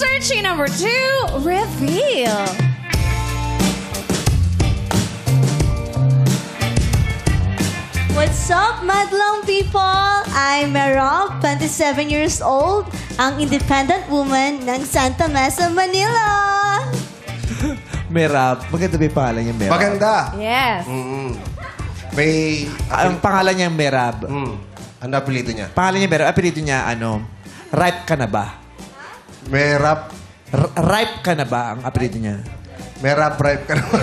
Searching number 2, reveal. What's up, madlang people? I'm Meryl, 27 years old, ang independent woman ng Santa Mesa, Manila. Merab. Maganda ba yung pangalan niya, Merab? Maganda. Yes. May... Ang pangalan niya, Merab. Ano apelido niya? Pangalan niya, Merab. Apelido niya, ripe ka na ba? Merab. Ripe ka na ba ang apelido niya? Merab ripe ka naman.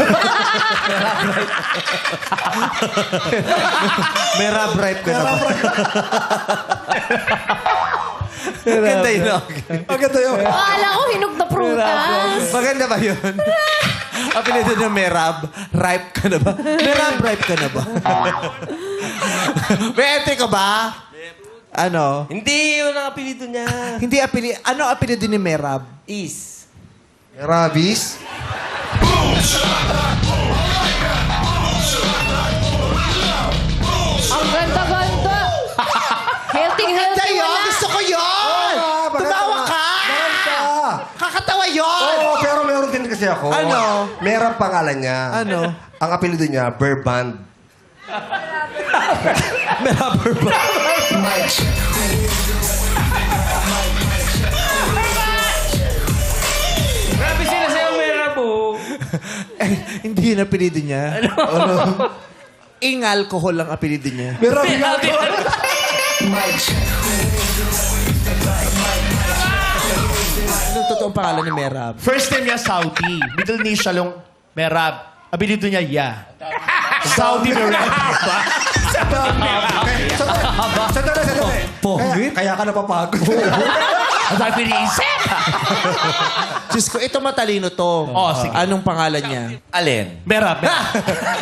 Merab ripe ka na ba? Maganda yun. Maganda yun. Akala ko hinog na prutas. Maganda ba yun? Apelido niya, Merab. Ripe ka na ba? Merab ripe ka na ba? May entry ka ba? Ano? Hindi, yun ang apelido niya. Hindi apelido. Ano apelido ni Merab? Is. Merabis. Ang ganda-ganda. Healthy Maganda mo yun! na. Gusto ko yun! Tumawa ka! Maganda. Kakatawa yun! Oo, pero meron din kasi ako. Ano? Merab pangalan niya. Ano? Ang apelido niya, Burband. Merab ba? Grabe sila sa'yo, Mera po. Hindi yun apelido niya. Ano? Ing-alcohol ang apelido niya. Merab nga ako. Anong totoong pangalan ni Merab? First name niya Saudi. Middle name siya long Merab. Apelido niya Ya. Saudi Merab. Sandali. Pogit? Kaya ka napapagod. Ang dami piniisip. Diyos ko, ito matalino to. Oh, sige. Anong pangalan niya? Alin? Merab.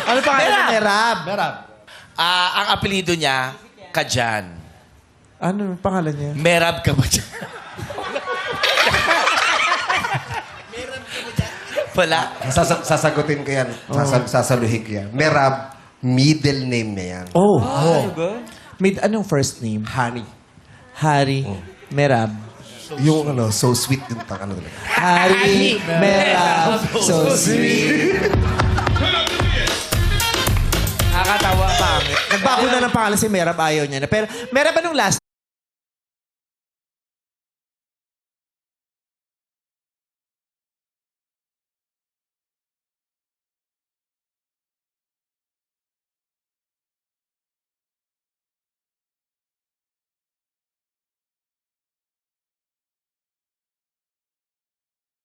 Anong pangalan ni Merab? Merab. Ang apelido niya, Kajan. Anong pangalan niya? Merab ka ba dyan? Wala. Sasagutin ko yan. Sasaluhin ko yan. Merab, middle name niya yan. Oh. Anong first name? Honey. Harry. Merab. Yung so sweet yung ano talaga. Harry. Merab. So sweet. Nakakatawa, pangit. Nagbago na ng pangalan si Merab. Ayaw niya na. Pero Merab, anong last